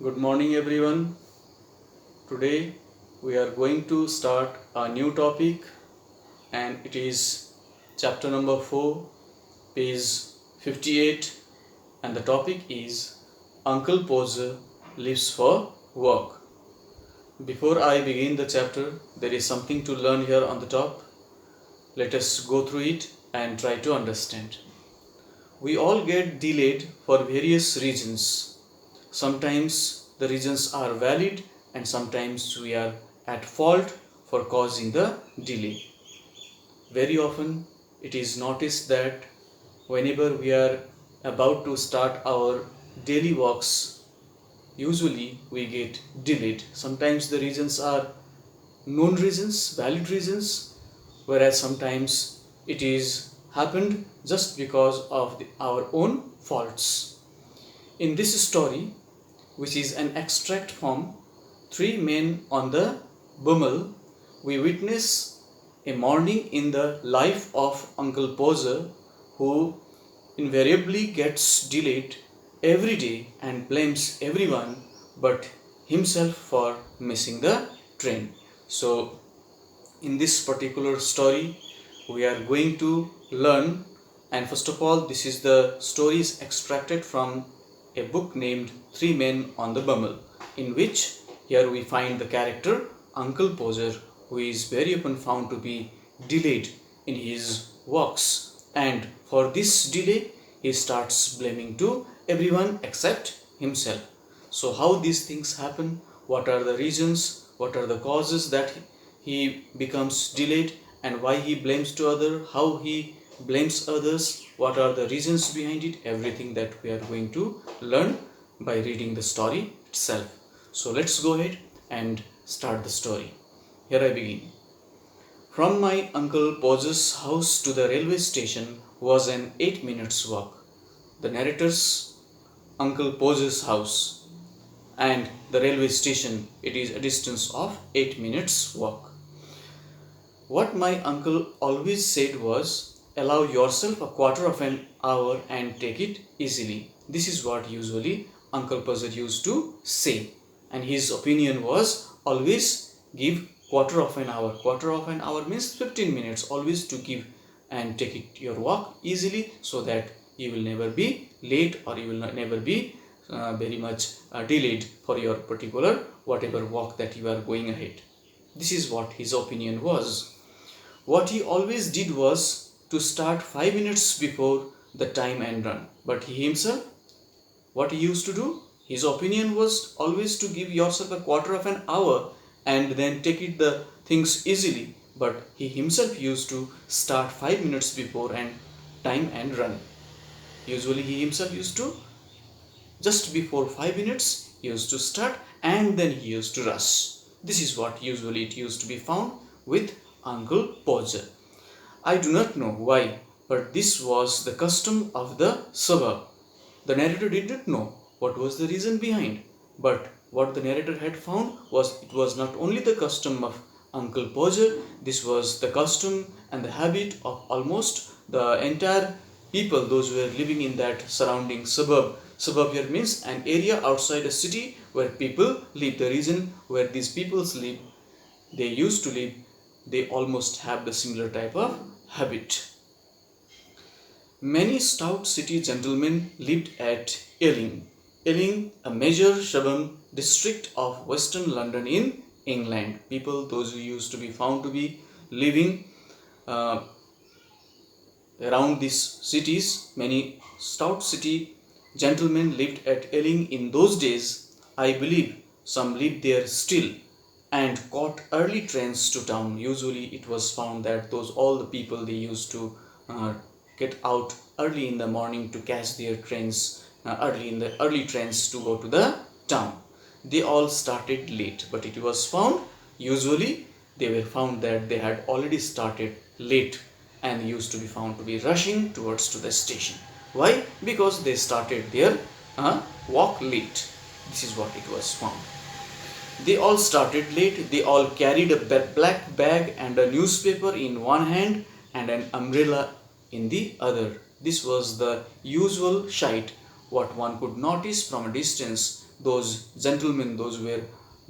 Good morning, everyone. Today we are going to start a new topic, and it is chapter number 4, page 58, and the topic is Uncle Podger Lives for Work. Before I begin the chapter, there is something to learn here on the top. Let us go through it and try to understand. We all get delayed for various reasons. Sometimes the reasons are valid and sometimes we are at fault for causing the delay. Very often it is noticed that whenever we are about to start our daily walks, usually we get delayed. Sometimes the reasons are known reasons, valid reasons, whereas sometimes it is happened just because of our own faults. In this story, which is an extract from Three Men on the Bummel, we witness a morning in the life of Uncle Podger, who invariably gets delayed every day and blames everyone but himself for missing the train. So in this particular story we are going to learn, and first of all, this is the stories extracted from a book named Three Men on the Bummel, in which here we find the character Uncle Podger, who is very often found to be delayed in his walks, and for this delay he starts blaming to everyone except himself. So how these things happen, what are the reasons, what are the causes that he becomes delayed, and why he blames to others, how he blames others, what are the reasons behind it, everything that we are going to learn by reading the story itself. So let's go ahead and start the story. Here I begin. From my Uncle Podger's house to the railway station was an 8 minutes walk. The narrator's Uncle Podger's house and the railway station, it is a distance of 8 minutes walk. What my uncle always said was, allow yourself a quarter of an hour and take it easily. This is what usually Uncle Podger used to say, and his opinion was always give quarter of an hour. Quarter of an hour means 15 minutes, always to give and take it your walk easily, so that you will never be late or you will never be very much delayed for your particular whatever walk that you are going ahead. This is what his opinion was. What he always did was to start 5 minutes before the time and run. But he himself, what he used to do, his opinion was always to give yourself a quarter of an hour and then take it the things easily. But he himself used to start 5 minutes before and time and run. Usually he himself used to just before 5 minutes he used to start and then he used to rush. This is what usually it used to be found with Uncle Podger. I do not know why, but this was the custom of the suburb. The narrator did not know what was the reason behind, but what the narrator had found was it was not only the custom of Uncle Podger, this was the custom and the habit of almost the entire people, those who were living in that surrounding suburb. Suburb here means an area outside a city where people live. The reason where these peoples live, they used to live, they almost have the similar type of habit. Many stout city gentlemen lived at Ealing. Ealing, a major suburban district of western London in England. People, those who used to be found to be living around these cities, many stout city gentlemen lived at Ealing in those days. I believe some live there still and caught early trains to town. Usually it was found that all the people, they used to get out early in the morning to catch their trains, early trains to go to the town. They all started late, but it was found usually they were found that they had already started late and used to be found to be rushing towards to the station. Why? Because they started their walk late. This is what it was found. They all started late. They all carried a black bag and a newspaper in one hand and an umbrella in the other. This was the usual sight, what one could notice from a distance those gentlemen, those were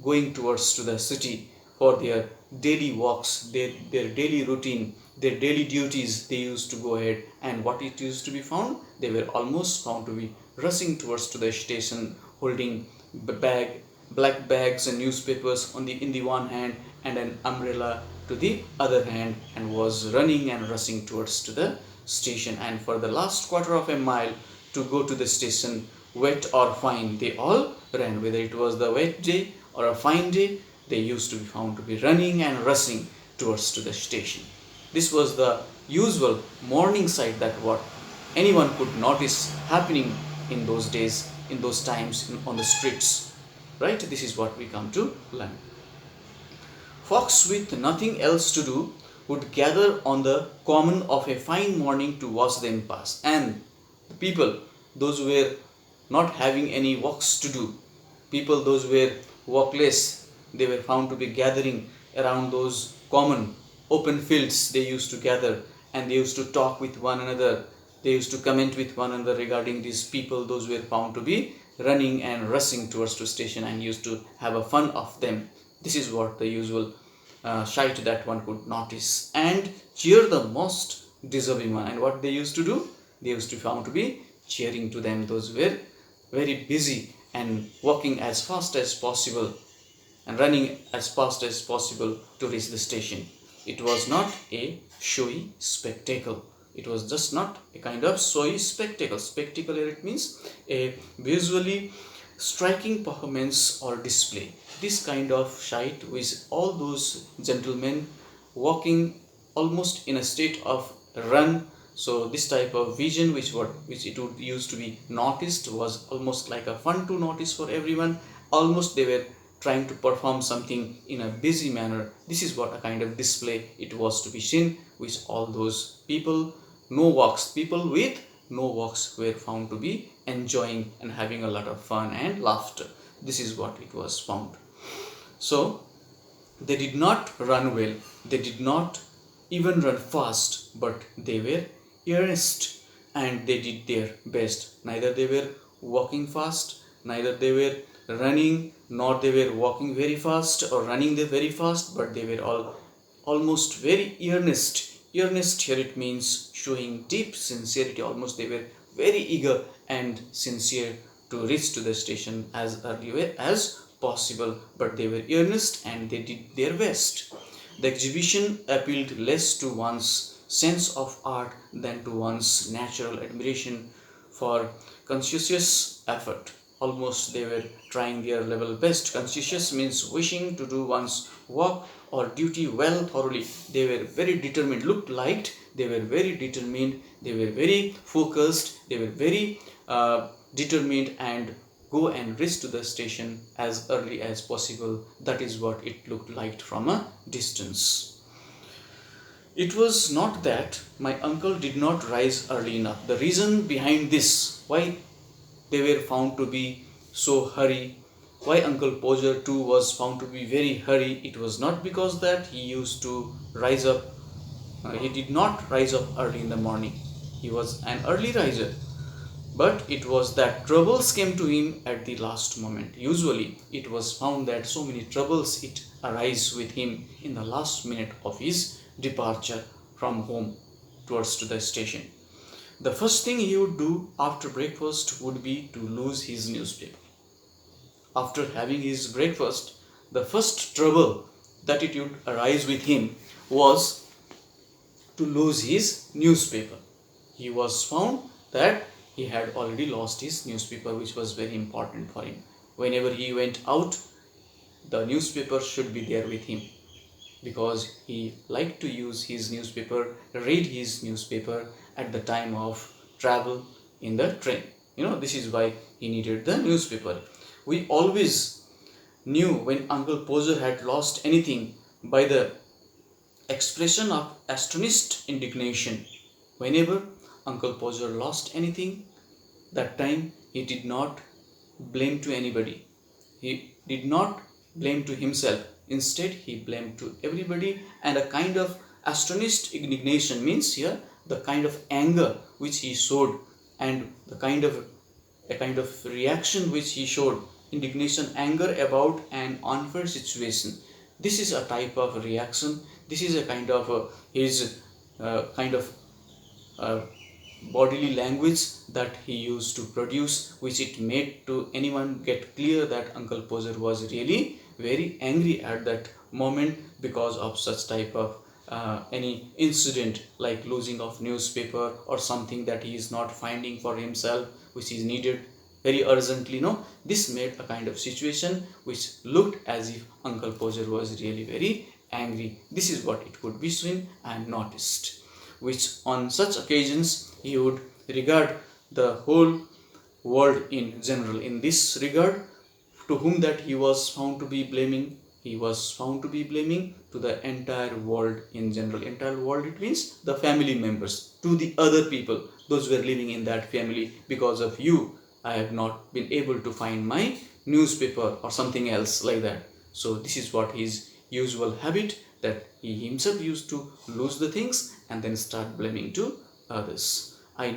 going towards to the city for their daily walks, their daily routine, their daily duties, they used to go ahead, and what it used to be found, they were almost found to be rushing towards to the station, holding black bags and newspapers in the one hand and an umbrella to the other hand, and was running and rushing towards to the station. And for the last quarter of a mile to go to the station, wet or fine, they all ran. Whether it was the wet day or a fine day, they used to be found to be running and rushing towards to the station. This was the usual morning sight that what anyone could notice happening in those days, in those times, on the streets. Right? This is what we come to learn. Fox, with nothing else to do, would gather on the common of a fine morning to watch them pass. And the people, those who were not having any walks to do, people those who were walkless, they were found to be gathering around those common open fields. They used to gather and they used to talk with one another. They used to comment with one another regarding these people, those were found to be running and rushing towards the station, and used to have a fun of them. This is what the usual sight that one could notice, and cheer the most deserving one. And what they used to do, they used to be found to be cheering to them, those were very busy and walking as fast as possible and running as fast as possible to reach the station. It was not a showy spectacle. It was just not a kind of showy spectacle. Spectacle here, it means a visually striking performance or display. This kind of sight with all those gentlemen walking almost in a state of run. So this type of vision which it would used to be noticed was almost like a fun to notice for everyone. Almost they were trying to perform something in a busy manner. This is what a kind of display it was to be seen, with all those people, no walks, people with no walks were found to be enjoying and having a lot of fun and laughter. This is what it was found. So they did not run well, they did not even run fast, but they were earnest and they did their best. Neither they were walking fast, neither they were running, nor they were walking very fast or running very fast, but they were all almost very earnest. Earnest here, it means showing deep sincerity. Almost they were very eager and sincere to reach to the station as early as possible, but they were earnest and they did their best. The exhibition appealed less to one's sense of art than to one's natural admiration for conscientious effort. Almost they were trying their level best. Conscientious means wishing to do one's work or duty well thoroughly. They were very determined, looked like they were very determined, they were very focused, they were very determined and go and reach to the station as early as possible. That is what it looked like from a distance. It was not that my uncle did not rise early enough. The reason behind this, why they were found to be so hurry, why Uncle Podger too was found to be very hurry, it was not because that he used to rise up. He did not rise up early in the morning. He was an early riser. But it was that troubles came to him at the last moment. Usually it was found that so many troubles it arise with him in the last minute of his departure from home towards to the station. The first thing he would do after breakfast would be to lose his newspaper. After having his breakfast, the first trouble that it would arise with him was to lose his newspaper. He was found that he had already lost his newspaper, which was very important for him. Whenever he went out, the newspaper should be there with him, because he liked to use his newspaper, read his newspaper at the time of travel in the train. This is why he needed the newspaper. We always knew when Uncle Podger had lost anything by the expression of astonished indignation. Whenever Uncle Podger lost anything, that time he did not blame to anybody. He did not blame to himself. Instead, he blamed to everybody, and a kind of astonished indignation means here the kind of anger which he showed and a kind of reaction which he showed indignation, anger about an unfair situation. This is a type of reaction. This is a kind of his kind of bodily language that he used to produce, which it made to anyone get clear that Uncle Podger was really very angry at that moment because of such type of any incident like losing of newspaper or something that he is not finding for himself, which is needed very urgently. No, this made a kind of situation which looked as if Uncle Podger was really very angry. This is what it could be seen and noticed, which on such occasions he would regard the whole world in general. In this regard, to whom that he was found to be blaming, he was found to be blaming to the entire world in general. Entire world, it means the family members, to the other people, those who were living in that family. Because of you, I have not been able to find my newspaper or something else like that. So this is what his usual habit, that he himself used to lose the things and then start blaming to others. It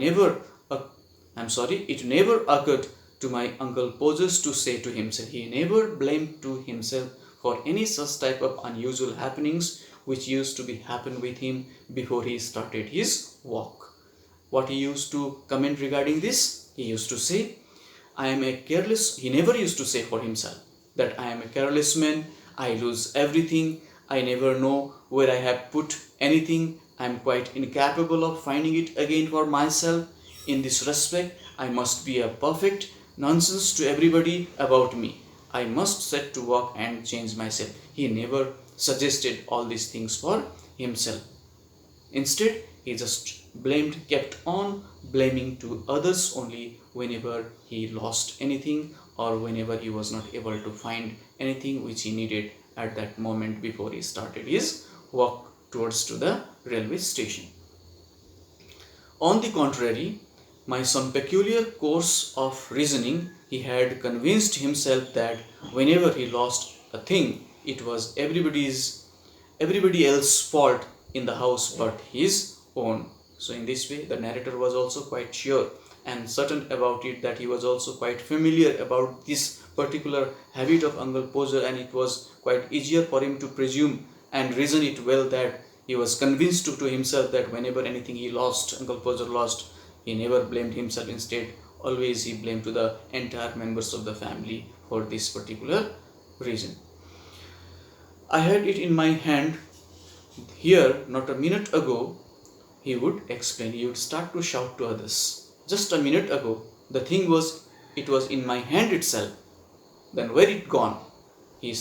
never occurred to my Uncle Podger to say to himself. He never blamed to himself for any such type of unusual happenings which used to be happen with him before he started his walk. What he used to comment regarding this, he used to say, he never used to say for himself that I am a careless man, I lose everything, I never know where I have put anything, I am quite incapable of finding it again for myself. In this respect, I must be a perfect nonsense to everybody about me. I must set to work and change myself. He never suggested all these things for himself. Instead, he just kept on blaming to others only whenever he lost anything or whenever he was not able to find anything which he needed at that moment before he started his walk towards to the railway station. On the contrary, by some peculiar course of reasoning, he had convinced himself that whenever he lost a thing, it was everybody else's fault in the house but his own. So in this way, the narrator was also quite sure and certain about it, that he was also quite familiar about this particular habit of Uncle Podger, and it was quite easier for him to presume and reason it well, that he was convinced to himself that whenever anything he lost, Uncle Podger lost, he never blamed himself. Instead, always he blamed to the entire members of the family for this particular reason. I had it in my hand here not a minute ago, he would explain. He would start to shout to others. Just a minute ago, the thing was, it was in my hand itself. Then where it gone? He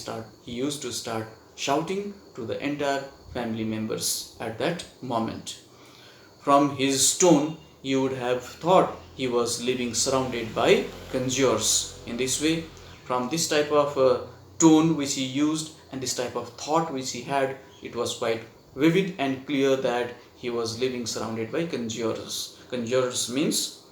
used to start shouting to the entire family members at that moment. From his tone, you would have thought he was living surrounded by conjurers. In this way, from this type of tone which he used and this type of thought which he had, it was quite vivid and clear that he was living surrounded by conjurers. Conjurers means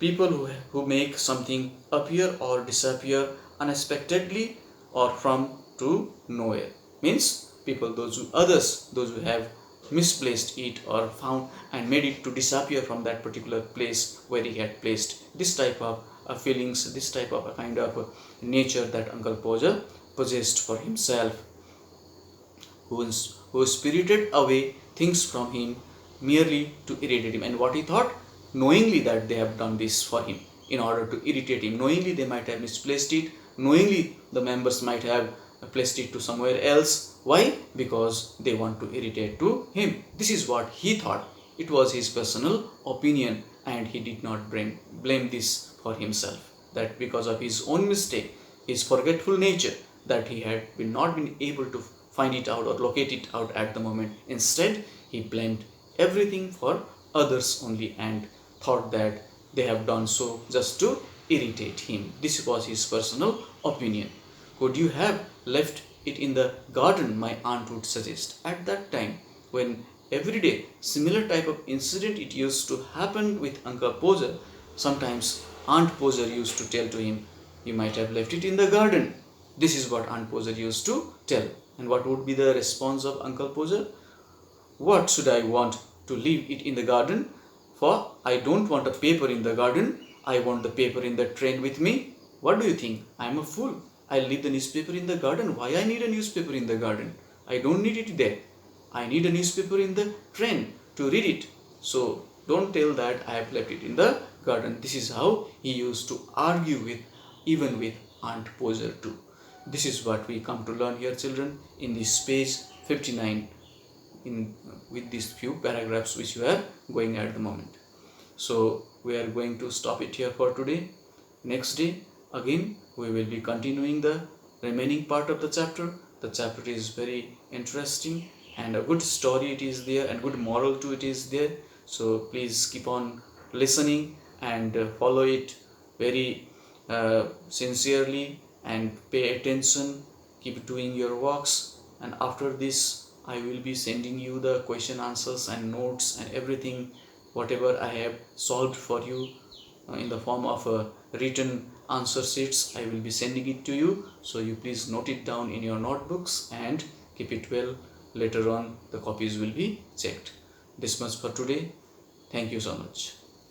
people who make something appear or disappear unexpectedly or from to nowhere. Means people, those who have misplaced it or found and made it to disappear from that particular place where he had placed. This type of feelings, this type of a kind of nature that Uncle Podger possessed for himself, who spirited away things from him merely to irritate him. And what he thought, knowingly that they have done this for him in order to irritate him, knowingly they might have misplaced it, knowingly the members might have placed it to somewhere else. Why? Because they want to irritate to him. This is what he thought. It was his personal opinion, and he did not blame this for himself, that because of his own mistake, his forgetful nature, that he had not been able to find it out or locate it out at the moment. Instead, he blamed everything for others only and thought that they have done so just to irritate him. This was his personal opinion. Could you have left it in the garden, my aunt would suggest. At that time, when every day similar type of incident it used to happen with Uncle Podger, sometimes Aunt Podger used to tell to him, you might have left it in the garden. This is what Aunt Podger used to tell. And what would be the response of Uncle Podger? What should I want to leave it in the garden? For I don't want a paper in the garden. I want the paper in the train with me. What do you think? I am a fool. I leave the newspaper in the garden. Why I need a newspaper in the garden? I don't need it there. I need a newspaper in the train to read it. So don't tell that I have left it in the garden. This is how he used to argue with, even with Aunt Podger too. This is what we come to learn here, children, in this page 59, in with these few paragraphs which we are going at the moment. So we are going to stop it here for today. Next day again we will be continuing the remaining part of the chapter. The chapter is very interesting and a good story it is there, and good moral too it is there. So please keep on listening and follow it very sincerely, and pay attention, keep doing your works, and after this I will be sending you the question answers and notes and everything, whatever I have solved for you in the form of written answer sheets. I will be sending it to you, so you please note it down in your notebooks and keep it well. Later on the copies will be checked. This much for today. Thank you so much.